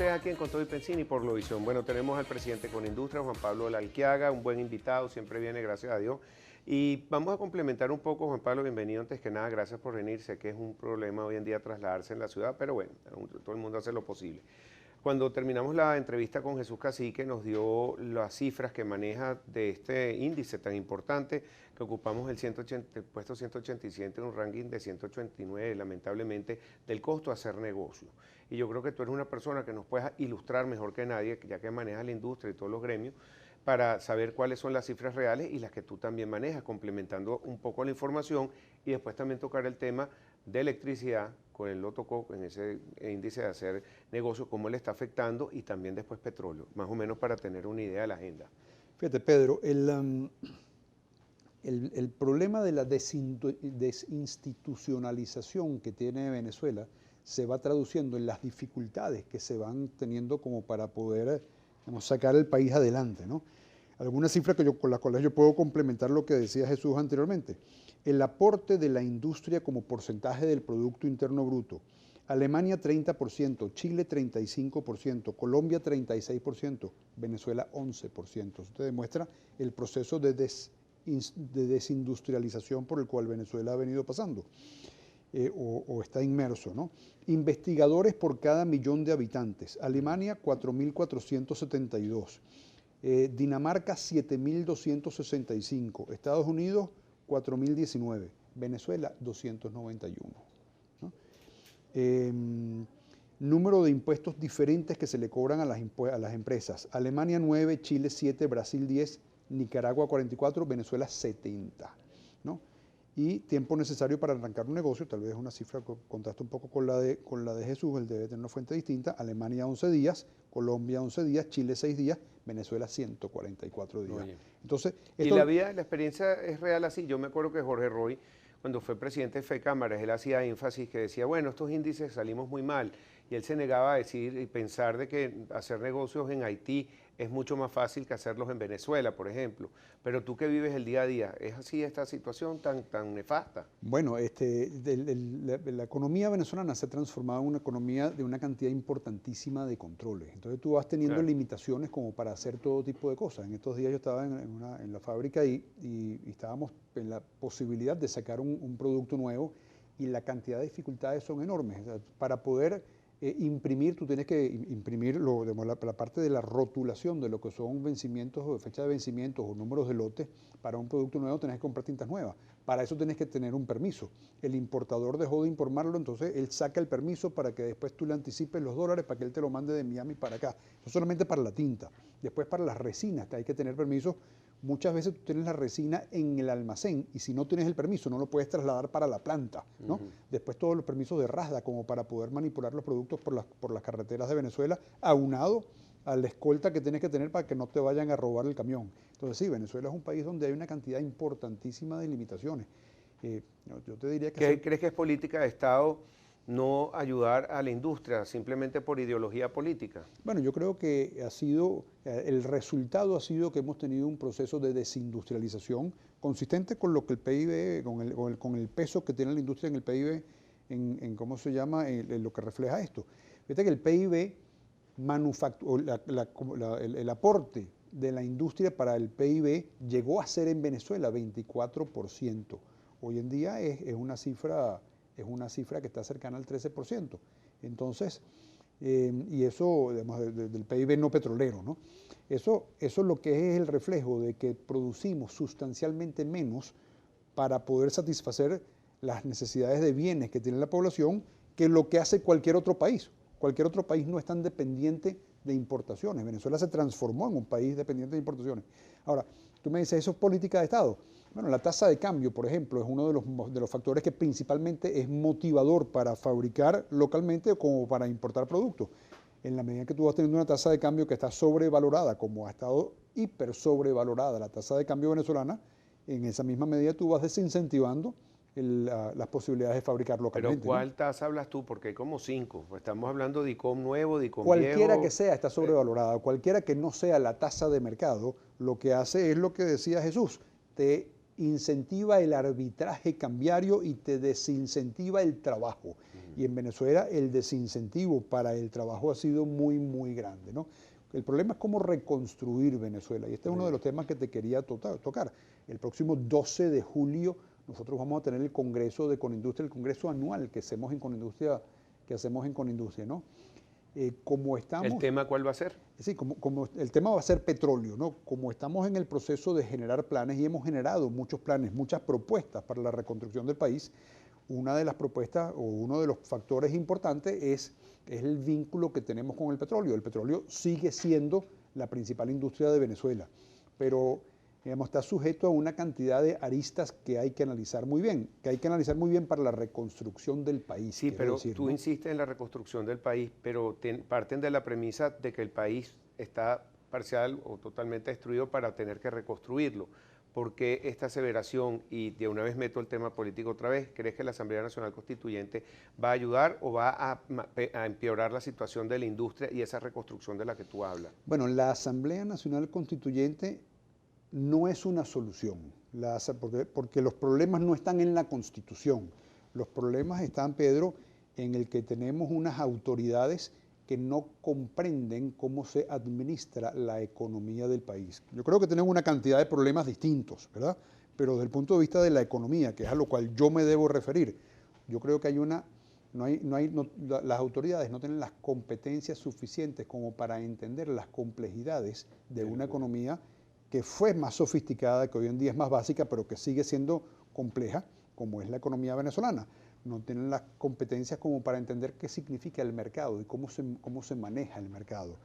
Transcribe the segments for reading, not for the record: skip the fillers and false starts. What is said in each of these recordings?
martes aquí en Con Todo y Pensini por Globovisión. Bueno, tenemos al presidente con Industria, Juan Pablo Lalquiaga, un buen invitado, siempre viene, gracias a Dios. Y vamos a complementar un poco, Juan Pablo, bienvenido antes que nada, gracias por venir. Sé que es un problema hoy en día trasladarse en la ciudad, pero bueno, todo el mundo hace lo posible. Cuando terminamos la entrevista con Jesús Cacique, nos dio las cifras que maneja de este índice tan importante que ocupamos el puesto 187 en un ranking de 189, lamentablemente, del costo de hacer negocio. Y yo creo que tú eres una persona que nos puedes ilustrar mejor que nadie, ya que manejas la industria y todos los gremios, para saber cuáles son las cifras reales y las que tú también manejas, complementando un poco la información y después también tocar el tema de electricidad, con él lo tocó en ese índice de hacer negocio, cómo le está afectando, y también después petróleo, más o menos para tener una idea de la agenda. Fíjate, Pedro, el problema de la desinstitucionalización que tiene Venezuela se va traduciendo en las dificultades que se van teniendo como para poder, digamos, sacar el país adelante, ¿no? Algunas cifras con las cuales yo puedo complementar lo que decía Jesús anteriormente. El aporte de la industria como porcentaje del Producto Interno Bruto. Alemania 30%, Chile 35%, Colombia 36%, Venezuela 11%. Esto demuestra el proceso de desindustrialización por el cual Venezuela ha venido pasando o está inmerso, ¿no? Investigadores por cada millón de habitantes. Alemania 4.472. Dinamarca 7.265, Estados Unidos 4.019, Venezuela 291. ¿No? Número de impuestos diferentes que se le cobran a las empresas. Alemania 9, Chile 7, Brasil 10, Nicaragua 44, Venezuela 70. ¿No? Y tiempo necesario para arrancar un negocio, tal vez una cifra, contrasta un poco con la de Jesús, él debe tener una fuente distinta. Alemania 11 días, Colombia 11 días, Chile 6 días, Venezuela 144 días. Oye. Entonces, y la experiencia es real así. Yo me acuerdo que Jorge Roy, cuando fue presidente de FECámaras, él hacía énfasis que decía, bueno, estos índices salimos muy mal. Y él se negaba a decir y pensar de que hacer negocios en Haití es mucho más fácil que hacerlos en Venezuela, por ejemplo. Pero tú que vives el día a día, ¿es así esta situación tan nefasta? Bueno, la economía venezolana se ha transformado en una economía de una cantidad importantísima de controles. Entonces tú vas teniendo limitaciones como para hacer todo tipo de cosas. En estos días yo estaba en la fábrica y estábamos en la posibilidad de sacar un producto nuevo y la cantidad de dificultades son enormes. O sea, para poder imprimir, tú tienes que imprimir la parte de la rotulación de lo que son vencimientos o fecha de vencimientos o números de lotes. Para un producto nuevo tenés que comprar tintas nuevas. Para eso tenés que tener un permiso. El importador dejó de informarlo, entonces él saca el permiso para que después tú le anticipes los dólares para que él te lo mande de Miami para acá. No solamente para la tinta, después para las resinas, hay que tener permiso. Muchas veces tú tienes la resina en el almacén y si no tienes el permiso no lo puedes trasladar para la planta, ¿no? Después todos los permisos de RASDA como para poder manipular los productos por las carreteras de Venezuela, aunado a la escolta que tienes que tener para que no te vayan a robar el camión. Entonces sí, Venezuela es un país donde hay una cantidad importantísima de limitaciones. Yo te diría que... ¿Crees que es política de Estado no ayudar a la industria simplemente por ideología política? Bueno, yo creo que el resultado ha sido que hemos tenido un proceso de desindustrialización consistente con lo que el PIB, con el peso que tiene la industria en el PIB, en ¿cómo se llama?, en lo que refleja esto. Fíjate que el PIB, el aporte de la industria para el PIB llegó a ser en Venezuela 24%. Hoy en día es una cifra que está cercana al 13%. Entonces, y eso, digamos, del PIB no petrolero, ¿no? Eso lo que es el reflejo de que producimos sustancialmente menos para poder satisfacer las necesidades de bienes que tiene la población que lo que hace cualquier otro país. Cualquier otro país no es tan dependiente de importaciones. Venezuela se transformó en un país dependiente de importaciones. Ahora, tú me dices, ¿eso es política de Estado? Bueno, la tasa de cambio, por ejemplo, es uno de los factores que principalmente es motivador para fabricar localmente o como para importar productos. En la medida que tú vas teniendo una tasa de cambio que está sobrevalorada, como ha estado hiper sobrevalorada la tasa de cambio venezolana, en esa misma medida tú vas desincentivando las posibilidades de fabricar localmente. ¿Pero cuál tasa hablas tú? Porque hay como 5. Estamos hablando de ICOM nuevo, de ICOM cualquiera viejo. Que sea está sobrevalorada. Cualquiera que no sea la tasa de mercado, lo que hace es lo que decía Jesús, te incentiva el arbitraje cambiario y te desincentiva el trabajo. Y en Venezuela el desincentivo para el trabajo ha sido muy, muy grande, ¿no? El problema es cómo reconstruir Venezuela. Y este es uno de los temas que te quería tocar. El próximo 12 de julio nosotros vamos a tener el Congreso de Conindustria, el Congreso anual que hacemos en Conindustria, ¿no? Como estamos, ¿El tema cuál va a ser? Sí, como el tema va a ser petróleo, ¿no? Como estamos en el proceso de generar planes y hemos generado muchos planes, muchas propuestas para la reconstrucción del país, una de las propuestas o uno de los factores importantes es el vínculo que tenemos con el petróleo. El petróleo sigue siendo la principal industria de Venezuela, pero digamos, está sujeto a una cantidad de aristas que hay que analizar muy bien, para la reconstrucción del país. Sí, pero tú insistes en la reconstrucción del país, pero parten de la premisa de que el país está parcial o totalmente destruido para tener que reconstruirlo. ¿Por qué esta aseveración? Y de una vez meto el tema político otra vez. ¿Crees que la Asamblea Nacional Constituyente va a ayudar o va a empeorar la situación de la industria y esa reconstrucción de la que tú hablas? Bueno, la Asamblea Nacional Constituyente no es una solución, porque los problemas no están en la Constitución. Los problemas están, Pedro, en el que tenemos unas autoridades que no comprenden cómo se administra la economía del país. Yo creo que tenemos una cantidad de problemas distintos, ¿verdad? Pero desde el punto de vista de la economía, que es a lo cual yo me debo referir, yo creo que las autoridades no tienen las competencias suficientes como para entender las complejidades de una economía que fue más sofisticada, que hoy en día es más básica, pero que sigue siendo compleja, como es la economía venezolana. No tienen las competencias como para entender qué significa el mercado y cómo se maneja el mercado.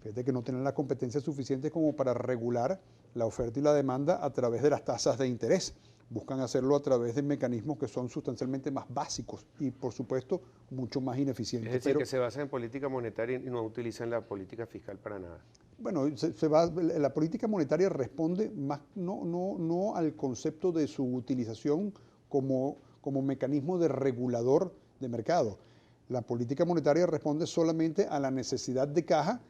Fíjate que no tienen las competencias suficientes como para regular la oferta y la demanda a través de las tasas de interés. Buscan hacerlo a través de mecanismos que son sustancialmente más básicos y, por supuesto, mucho más ineficientes. Es decir, que se basan en política monetaria y no utilizan la política fiscal para nada. Bueno, la política monetaria responde más no al concepto de su utilización como mecanismo de regulador de mercado. La política monetaria responde solamente a la necesidad de caja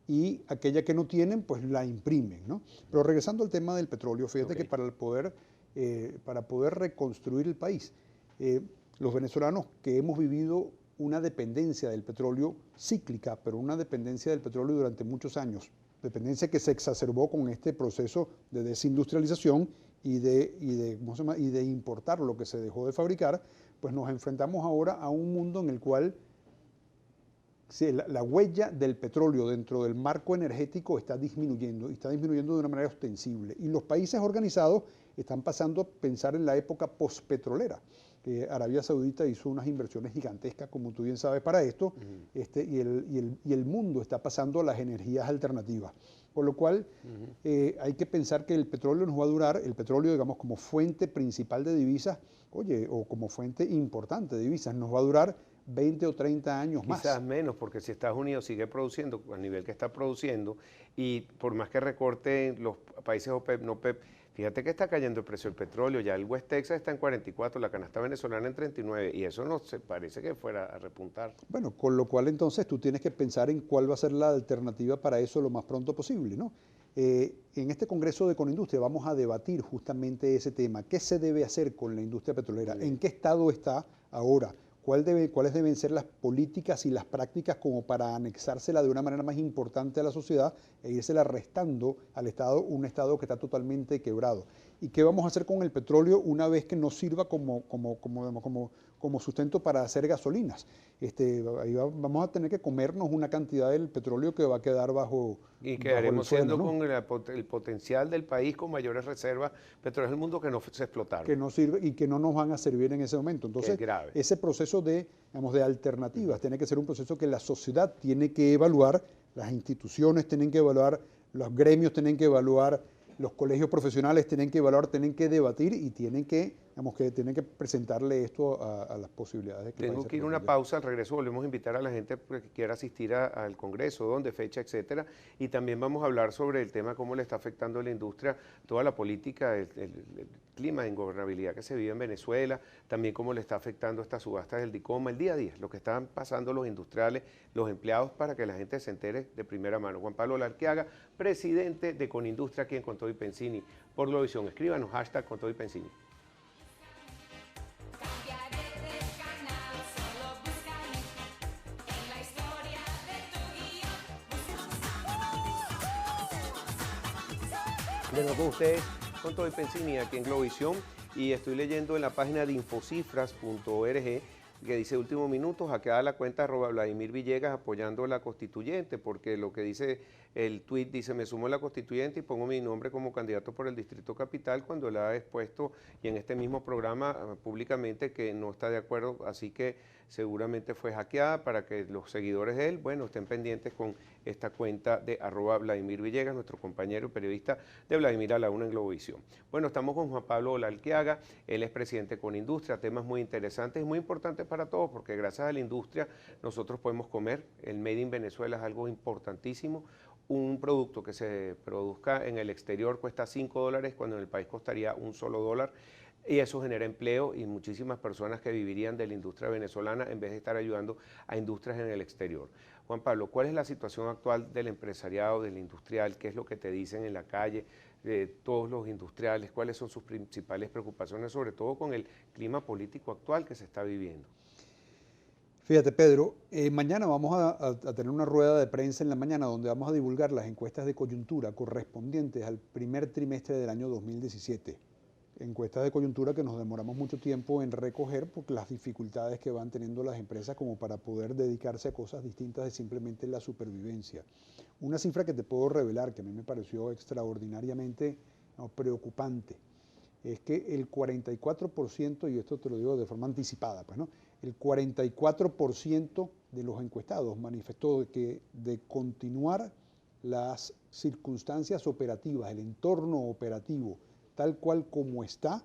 y aquella que no tienen, pues la imprimen, ¿no? Pero regresando al tema del petróleo, fíjate que para poder reconstruir el país, los venezolanos que hemos vivido una dependencia del petróleo cíclica, pero una dependencia del petróleo durante muchos años, dependencia que se exacerbó con este proceso de desindustrialización y de importar lo que se dejó de fabricar, pues nos enfrentamos ahora a un mundo en el cual la huella del petróleo dentro del marco energético está disminuyendo, y está disminuyendo de una manera ostensible. Y los países organizados están pasando a pensar en la época postpetrolera. Arabia Saudita hizo unas inversiones gigantescas, como tú bien sabes, para esto, y el mundo está pasando a las energías alternativas. Por lo cual hay que pensar que el petróleo nos va a durar, el petróleo, digamos, como fuente principal de divisas, o como fuente importante de divisas, nos va a durar 20 o 30 años más. Quizás menos, porque si Estados Unidos sigue produciendo al nivel que está produciendo, y por más que recorten los países OPEP, no OPEP, fíjate que está cayendo el precio del petróleo, ya el West Texas está en 44, la canasta venezolana en 39, y eso no se parece que fuera a repuntar. Bueno, con lo cual entonces tú tienes que pensar en cuál va a ser la alternativa para eso lo más pronto posible, ¿no? En este Congreso de Conindustria vamos a debatir justamente ese tema. ¿Qué se debe hacer con la industria petrolera? ¿En qué estado está ahora? ¿Cuáles deben ser las políticas y las prácticas como para anexársela de una manera más importante a la sociedad e írsela restando al Estado, un Estado que está totalmente quebrado? ¿Y qué vamos a hacer con el petróleo una vez que nos sirva como sustento para hacer gasolinas? Ahí vamos a tener que comernos una cantidad del petróleo que va a quedar bajo. Y quedaremos siendo, ¿no?, con el potencial del país con mayores reservas petroleras del mundo que no se explotaron. Que no sirve y que no nos van a servir en ese momento. Entonces, ese proceso de alternativas tiene que ser un proceso que la sociedad tiene que evaluar, las instituciones tienen que evaluar, los gremios tienen que evaluar, los colegios profesionales tienen que evaluar, tienen que debatir y tienen que presentarle esto a las posibilidades. Tengo que ir a una pausa, al regreso volvemos a invitar a la gente que quiera asistir al Congreso, dónde, fecha, etcétera, y también vamos a hablar sobre el tema, cómo le está afectando a la industria toda la política, el clima de ingobernabilidad que se vive en Venezuela, también cómo le está afectando estas subastas del DICOMA, el día a día, lo que están pasando los industriales, los empleados, para que la gente se entere de primera mano. Juan Pablo Alarquiaga, presidente de Conindustria aquí en Con Todo y Pensini, por Globovisión. Escríbanos, #ConTodoYPensini. De nuevo con ustedes, con Toby Pensini aquí en Globovisión, y estoy leyendo en la página de infocifras.org que dice último minuto, hackeada la cuenta @Vladimir Villegas apoyando la constituyente, porque lo que dice el tuit dice, me sumo a la constituyente y pongo mi nombre como candidato por el Distrito Capital, cuando él ha expuesto y en este mismo programa públicamente que no está de acuerdo, así que seguramente fue hackeada para que los seguidores de él, bueno, estén pendientes con esta cuenta de @Vladimir Villegas, nuestro compañero periodista de Vladimir a la Una en Globovisión. Bueno, estamos con Juan Pablo Olalquiaga, él es presidente con Industria, temas muy interesantes y muy importantes para todos, porque gracias a la industria nosotros podemos comer, el Made in Venezuela es algo importantísimo, un producto que se produzca en el exterior cuesta $5 cuando en el país costaría un solo dólar, y eso genera empleo y muchísimas personas que vivirían de la industria venezolana en vez de estar ayudando a industrias en el exterior. Juan Pablo, ¿cuál es la situación actual del empresariado, del industrial? ¿Qué es lo que te dicen en la calle de todos los industriales? ¿Cuáles son sus principales preocupaciones, sobre todo con el clima político actual que se está viviendo? Fíjate, Pedro, mañana vamos a tener una rueda de prensa en la mañana donde vamos a divulgar las encuestas de coyuntura correspondientes al primer trimestre del año 2017. Encuestas de coyuntura que nos demoramos mucho tiempo en recoger por las dificultades que van teniendo las empresas como para poder dedicarse a cosas distintas de simplemente la supervivencia. Una cifra que te puedo revelar, que a mí me pareció extraordinariamente preocupante, es que el 44%, y esto te lo digo de forma anticipada, pues, ¿no? El 44% de los encuestados manifestó que de continuar las circunstancias operativas, el entorno operativo, tal cual como está,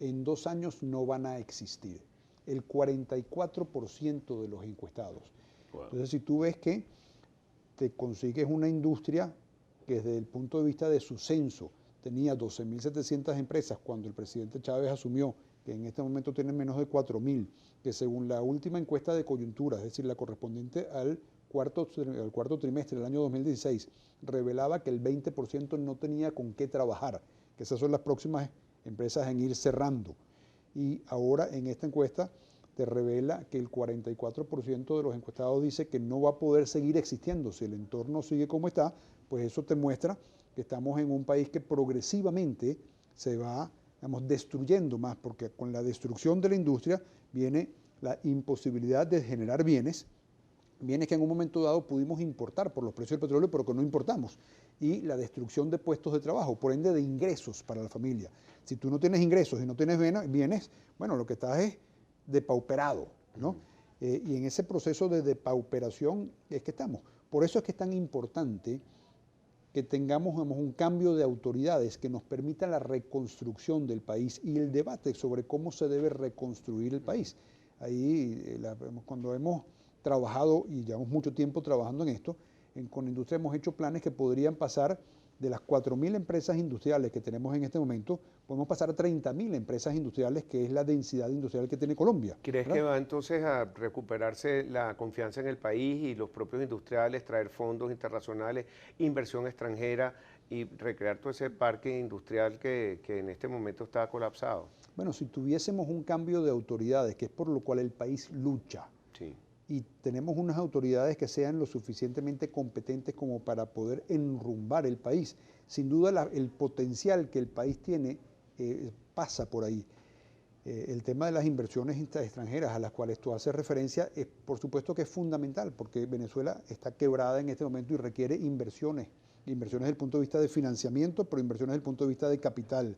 en 2 años no van a existir. El 44% de los encuestados. Wow. Entonces, si tú ves que te consigues una industria que desde el punto de vista de su censo tenía 12.700 empresas cuando el presidente Chávez asumió, que en este momento tienen menos de 4.000, que según la última encuesta de coyuntura, es decir, la correspondiente al cuarto trimestre del año 2016, revelaba que el 20% no tenía con qué trabajar, que esas son las próximas empresas en ir cerrando. Y ahora en esta encuesta te revela que el 44% de los encuestados dice que no va a poder seguir existiendo. Si el entorno sigue como está, pues eso te muestra que estamos en un país que progresivamente se va, digamos, destruyendo más, porque con la destrucción de la industria viene la imposibilidad de generar bienes que en un momento dado pudimos importar por los precios del petróleo, pero que no importamos, y la destrucción de puestos de trabajo, por ende de ingresos para la familia. Si tú no tienes ingresos y no tienes bienes, bueno, lo que estás es depauperado, ¿no? Y en ese proceso de depauperación es que estamos. Por eso es que es tan importante que tengamos, digamos, un cambio de autoridades que nos permita la reconstrucción del país y el debate sobre cómo se debe reconstruir el país. Ahí, cuando hemos trabajado, y llevamos mucho tiempo trabajando en esto, con Industria hemos hecho planes que podrían pasar de las 4.000 empresas industriales que tenemos en este momento, podemos pasar a 30.000 empresas industriales, que es la densidad industrial que tiene Colombia. ¿Crees que va entonces a recuperarse la confianza en el país y los propios industriales, traer fondos internacionales, inversión extranjera y recrear todo ese parque industrial que en este momento está colapsado? Bueno, si tuviésemos un cambio de autoridades, que es por lo cual el país lucha, sí, y tenemos unas autoridades que sean lo suficientemente competentes como para poder enrumbar el país. Sin duda el potencial que el país tiene pasa por ahí. El tema de las inversiones extranjeras a las cuales tú haces referencia, por supuesto que es fundamental, porque Venezuela está quebrada en este momento y requiere inversiones desde el punto de vista de financiamiento, pero inversiones desde el punto de vista de capital.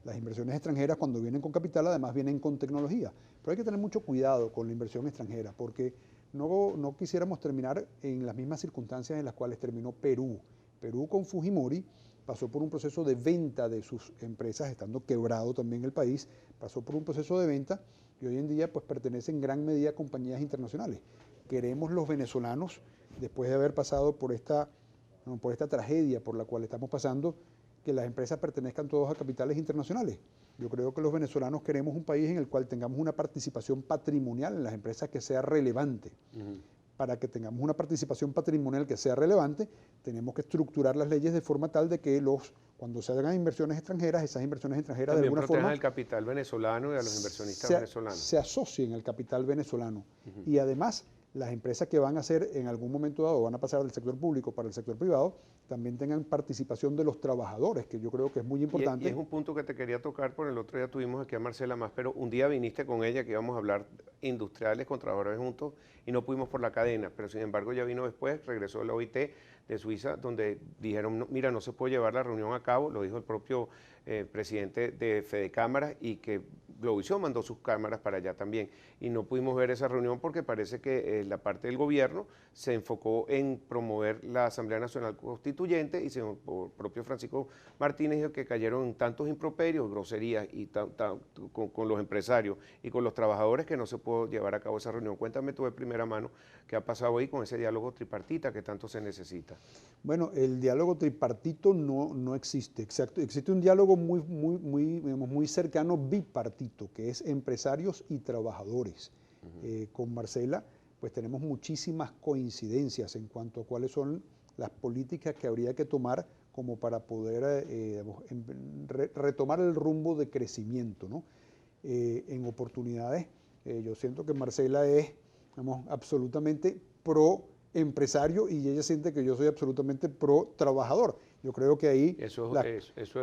Las inversiones extranjeras, cuando vienen con capital, además vienen con tecnología. Pero hay que tener mucho cuidado con la inversión extranjera, porque no quisiéramos terminar en las mismas circunstancias en las cuales terminó Perú. Perú con Fujimori pasó por un proceso de venta de sus empresas, estando quebrado también el país, pasó por un proceso de venta y hoy en día pues pertenece en gran medida a compañías internacionales. Queremos los venezolanos, después de haber pasado por esta tragedia por la cual estamos pasando, que las empresas pertenezcan todos a capitales internacionales. Yo creo que los venezolanos queremos un país en el cual tengamos una participación patrimonial en las empresas que sea relevante. Para que tengamos una participación patrimonial que sea relevante, tenemos que estructurar las leyes de forma tal de que cuando se hagan inversiones extranjeras, esas inversiones extranjeras también de alguna forma al capital venezolano y a los inversionistas venezolanos. Se asocien al capital venezolano. Y además las empresas que van a ser en algún momento dado, van a pasar del sector público para el sector privado, también tengan participación de los trabajadores, que yo creo que es muy importante. Y es un punto que te quería tocar, por el otro día tuvimos aquí a Marcela Más, pero un día viniste con ella que íbamos a hablar industriales con trabajadores juntos y no pudimos por la cadena, pero sin embargo ya vino después, regresó de la OIT de Suiza, donde dijeron, mira, no se puede llevar la reunión a cabo, lo dijo el propio presidente de Fede Cámaras, y que Globovisión mandó sus cámaras para allá también, y no pudimos ver esa reunión porque parece que la parte del gobierno se enfocó en promover la Asamblea Nacional Constituyente, y el propio Francisco Martínez dijo que cayeron en tantos improperios, groserías y con los empresarios y con los trabajadores que no se pudo llevar a cabo esa reunión. Cuéntame tú de primera mano qué ha pasado ahí con ese diálogo tripartita que tanto se necesita. Bueno, el diálogo tripartito no existe. Exacto. Existe un diálogo muy cercano bipartito, que es empresarios y trabajadores. Con Marcela, pues tenemos muchísimas coincidencias en cuanto a cuáles son las políticas que habría que tomar como para poder retomar el rumbo de crecimiento, ¿no? En oportunidades, yo siento que Marcela es, absolutamente pro empresario, y ella siente que yo soy absolutamente pro trabajador. Yo creo que ahí... Eso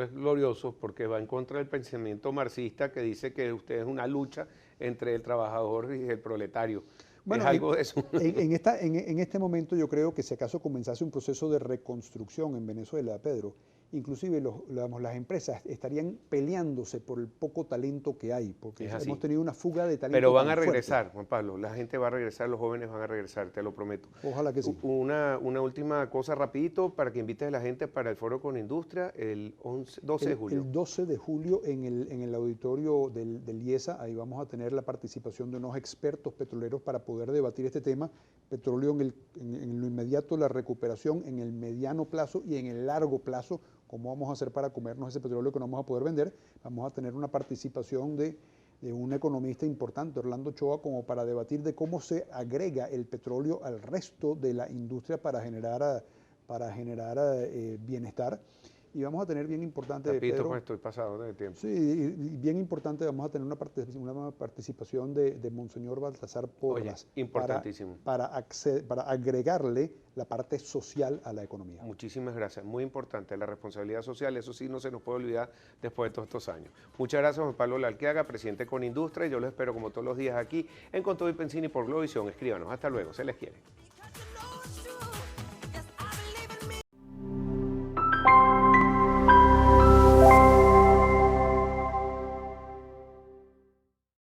es glorioso, porque va en contra del pensamiento marxista que dice que usted es una lucha entre el trabajador y el proletario. Bueno, es algo de eso. En este momento yo creo que si acaso comenzase un proceso de reconstrucción en Venezuela, Pedro, inclusive las empresas estarían peleándose por el poco talento que hay, porque hemos tenido una fuga de talento. Pero van a regresar, fuerte. Juan Pablo, la gente va a regresar, los jóvenes van a regresar, te lo prometo. Ojalá que sí. Una última cosa rapidito para que invites a la gente para el Foro con Industria el 12 de julio. El 12 de julio en el auditorio del IESA, ahí vamos a tener la participación de unos expertos petroleros para poder debatir este tema, petróleo en lo inmediato, la recuperación en el mediano plazo y en el largo plazo, cómo vamos a hacer para comernos ese petróleo que no vamos a poder vender. Vamos a tener una participación de un economista importante, Orlando Ochoa, como para debatir de cómo se agrega el petróleo al resto de la industria para generar bienestar. Y vamos a tener bien importante... Repito, pues estoy pasado de tiempo. Sí, y bien importante, vamos a tener una participación de Monseñor Baltasar Porras. Oye, importantísimo. Para agregarle la parte social a la economía. Muchísimas gracias, muy importante, la responsabilidad social, eso sí no se nos puede olvidar después de todos estos años. Muchas gracias, Juan Pablo Lalquiaga, presidente con Industria, y yo los espero como todos los días aquí en Con Todo y Pensini por Globovisión. Escríbanos, hasta luego, se les quiere.